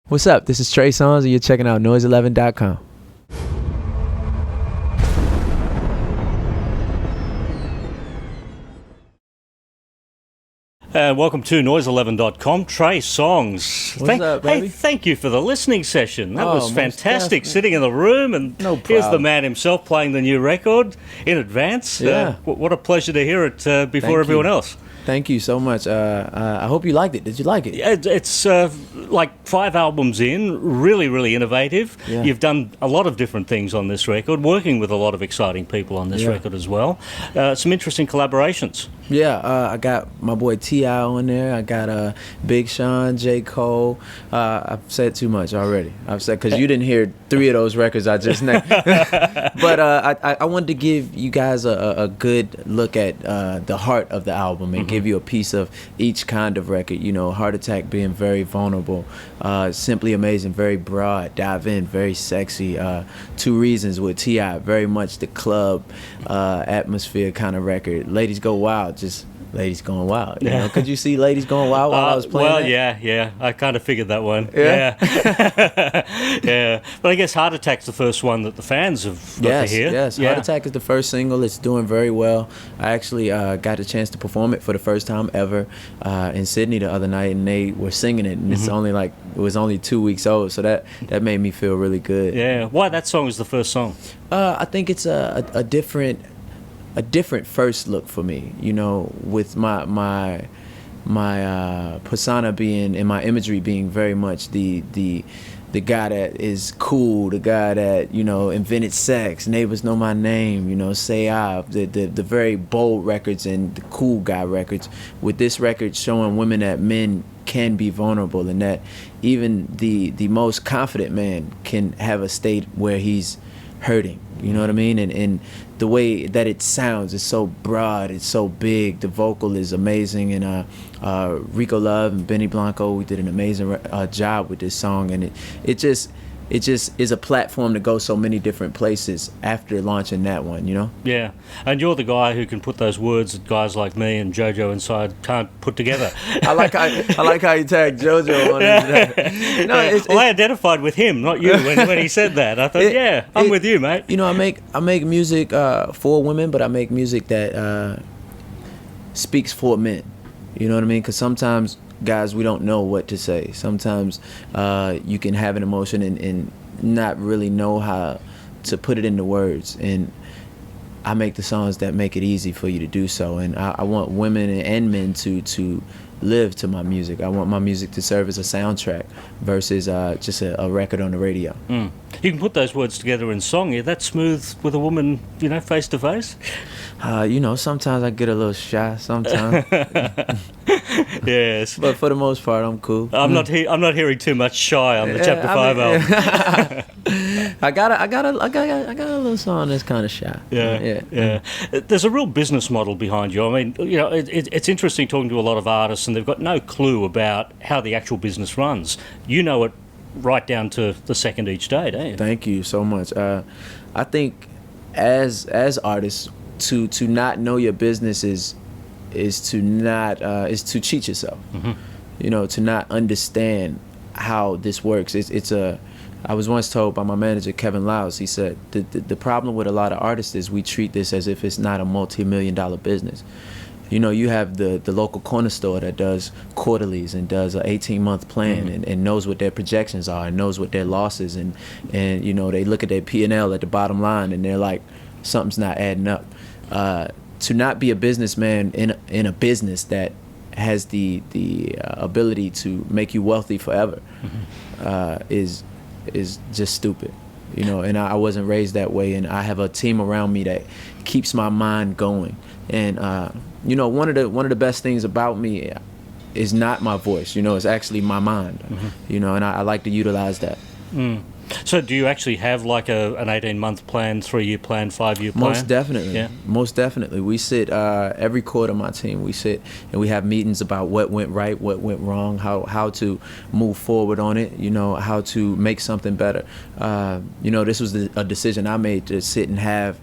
What's up? This is Trey Songz, and you're checking out noise11.com. Welcome to noise11.com. Trey Songz. What's up, baby? Hey, thank you for the listening session. That was fantastic. Definitely. Sitting in the room, and here's the man himself playing the new record in advance. Yeah. What a pleasure to hear it before everyone else. Thank you so much. I hope you liked it. Did you like it? Yeah, it's like 5 albums in, really innovative. Yeah. You've done a lot of different things on this record, working with a lot of exciting people on this record as well. Some interesting collaborations. Yeah, I got my boy T.I. on there. I got Big Sean, J. Cole. I've said too much already. I've said, because you didn't hear 3 of those records I just named. But I wanted to give you guys a good look at the heart of the album and give you a piece of each kind of record. You know, Heart Attack being very vulnerable, Simply Amazing, very broad, dive in, very sexy. 2 Reasons with T.I., very much the club atmosphere kind of record. Ladies Go Wild, just ladies going wild. You know? Could you see ladies going wild while I was playing Well, that? yeah. I kind of figured that one. Yeah? Yeah. But I guess Heart Attack's the first one that the fans have got to hear. Yes. Heart Attack is the first single. It's doing very well. I actually got a chance to perform it for the first time ever in Sydney the other night, and they were singing it, and it was only 2 weeks old, so that made me feel really good. Yeah. Why that song is the first song? I think it's a different first look for me, you know, with my persona being, and my imagery being very much the guy that is cool, the guy that, you know, invented sex, Neighbors Know My Name, you know, Say I, the very bold records and the cool guy records. With this record showing women that men can be vulnerable, and that even the most confident man can have a state where he's hurting, you know what I mean? And the way that it sounds is so broad, it's so big, the vocal is amazing, and Rico Love and Benny Blanco, we did an amazing job with this song, and it just is a platform to go so many different places after launching that one, you know? Yeah, and you're the guy who can put those words that guys like me and JoJo inside can't put together. I like how you tagged JoJo on it. No, I identified with him, not you, when he said that. I thought, I'm with you, mate. You know, I make music for women, but I make music that speaks for men. You know what I mean? Because sometimes, guys, we don't know what to say. Sometimes you can have an emotion and not really know how to put it into words. And I make the songs that make it easy for you to do so. And I want women and men to live to my music. I want my music to serve as a soundtrack versus just a record on the radio. You can put those words together in song. You're that smooth with a woman, you know, face to face? You know, sometimes I get a little shy. Sometimes. Yes. But for the most part, I'm cool. I'm not hearing too much shy on the Chapter 5 album. I got a little song that's kind of shy. Yeah. There's a real business model behind you. I mean, you know, it's interesting talking to a lot of artists, and they've got no clue about how the actual business runs. You know it right down to the second each day, don't you? Thank you so much. I think as artists, to not know your business is to cheat yourself. You know, to not understand how this works. I was once told by my manager, Kevin Lyles, he said, the problem with a lot of artists is we treat this as if it's not a multi-million-dollar business. You know, you have the local corner store that does quarterlies and does an 18-month plan and knows what their projections are and knows what their losses, and you know, they look at their P&L at the bottom line and they're like, something's not adding up. To not be a businessman in a business that has the ability to make you wealthy forever is just stupid, you know. And I wasn't raised that way, and I have a team around me that keeps my mind going. And you know, one of the best things about me is not my voice, you know, it's actually my mind, you know, and I like to utilize that. So do you actually have like an 18-month plan, 3-year plan, 5-year plan? Most definitely. Yeah. Most definitely. We sit every quarter, my team, we sit and we have meetings about what went right, what went wrong, how to move forward on it, you know, how to make something better. You know, this was a decision I made to sit and have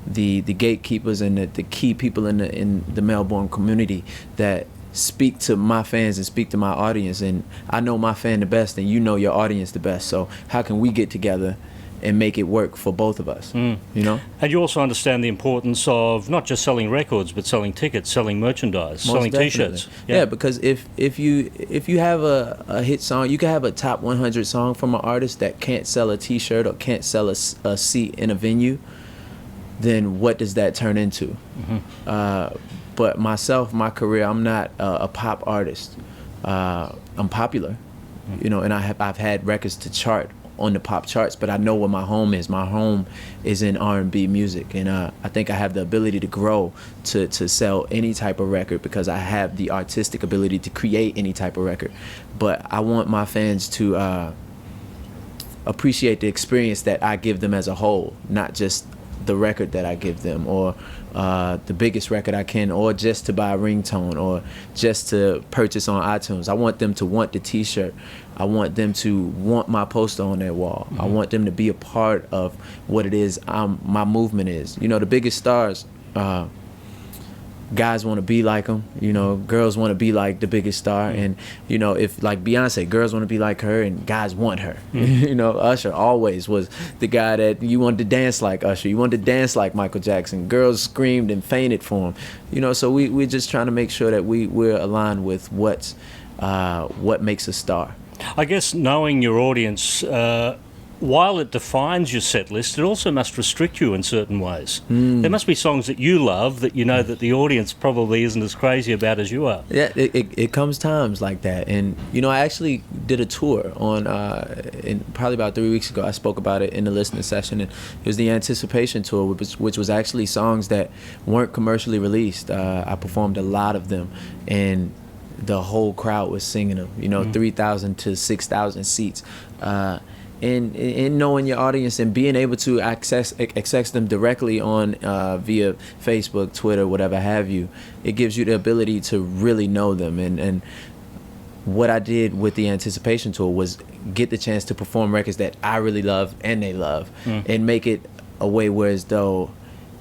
the gatekeepers and the key people in the Melbourne community that speak to my fans and speak to my audience, and I know my fan the best and you know your audience the best, so how can we get together and make it work for both of us? You know? And you also understand the importance of not just selling records, but selling tickets, selling merchandise, selling T-shirts. Yeah, because if you have a hit song, you can have a top 100 song from an artist that can't sell a T-shirt or can't sell a seat in a venue, then what does that turn into? But myself, my career, I'm not a pop artist. I'm popular, you know, and I've had records to chart on the pop charts, but I know where my home is. My home is in R&B music, and I think I have the ability to grow to sell any type of record because I have the artistic ability to create any type of record. But I want my fans to appreciate the experience that I give them as a whole, not just the record that I give them, or the biggest record I can, or just to buy a ringtone, or just to purchase on iTunes. I want them to want the T-shirt. I want them to want my poster on their wall. I want them to be a part of what it is my movement is. You know, the biggest stars, guys want to be like them. You know, girls want to be like the biggest star. And, you know, if like Beyonce, girls want to be like her and guys want her. You know, Usher always was the guy that you wanted to dance like Usher. You wanted to dance like Michael Jackson. Girls screamed and fainted for him. You know, so we're just trying to make sure that we're aligned with what makes a star. I guess knowing your audience, while it defines your set list, it also must restrict you in certain ways. There must be songs that you love that you know that the audience probably isn't as crazy about as you are. Yeah, it comes times like that. And, you know, I actually did a tour on, probably about 3 weeks ago. I spoke about it in the listening session. And it was the Anticipation Tour, which was actually songs that weren't commercially released. I performed a lot of them. And the whole crowd was singing them, you know, 3,000 to 6,000 seats. And knowing your audience and being able to access them directly on via Facebook, Twitter, whatever have you, it gives you the ability to really know them. And what I did with the Anticipation Tour was get the chance to perform records that I really love and they love, and make it a way where as though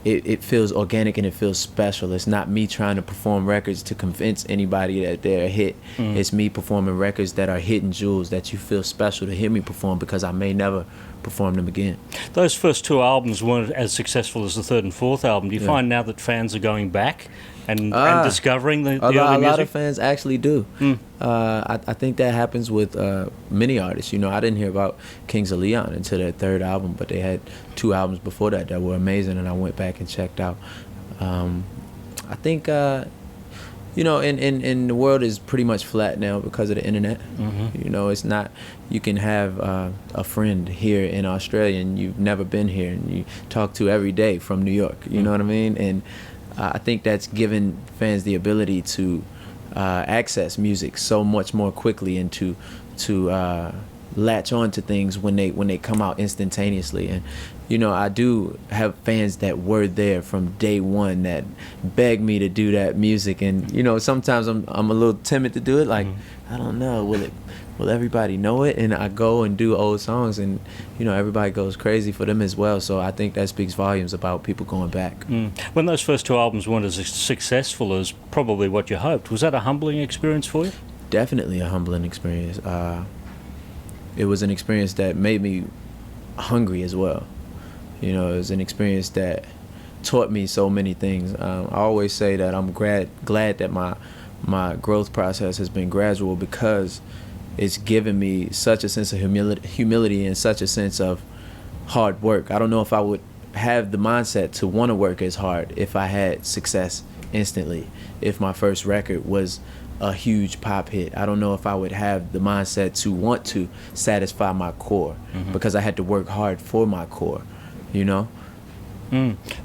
it feels organic and it feels special. It's not me trying to perform records to convince anybody that they're a hit. It's me performing records that are hidden jewels that you feel special to hear me perform because I may never perform them again. Those first two albums weren't as successful as the third and fourth album. Do you find now that fans are going back and discovering the early music? A lot of fans actually do. I think that happens with many artists. You know, I didn't hear about Kings of Leon until their third album, but they had 2 albums before that were amazing, and I went back and checked out. I think, you know, and the world is pretty much flat now because of the internet. You know, it's not, you can have a friend here in Australia and you've never been here and you talk to every day from New York. You know what I mean? And I think that's given fans the ability to access music so much more quickly and to latch on to things when they come out instantaneously. And you know, I do have fans that were there from day one that beg me to do that music, and you know, sometimes I'm a little timid to do it. Like, I don't know, will everybody know it? And I go and do old songs, and you know, everybody goes crazy for them as well. So I think that speaks volumes about people going back. When those first 2 albums weren't as successful as probably what you hoped, was that a humbling experience for you? Definitely a humbling experience. It was an experience that made me hungry as well. You know, it was an experience that taught me so many things. I always say that I'm glad that my growth process has been gradual because it's given me such a sense of humility and such a sense of hard work. I don't know if I would have the mindset to want to work as hard if I had success instantly. If my first record was a huge pop hit, I don't know if I would have the mindset to want to satisfy my core because I had to work hard for my core. You know.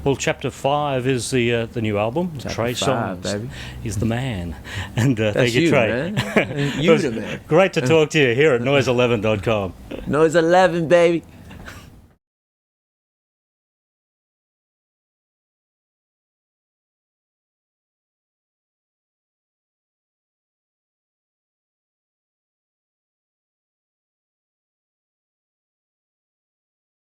Well, Chapter 5 is the new album. Trey Songz is the man, and thank you, Trey. Man. You the man. Great to talk to you here at noise11.com. Noise 11, baby.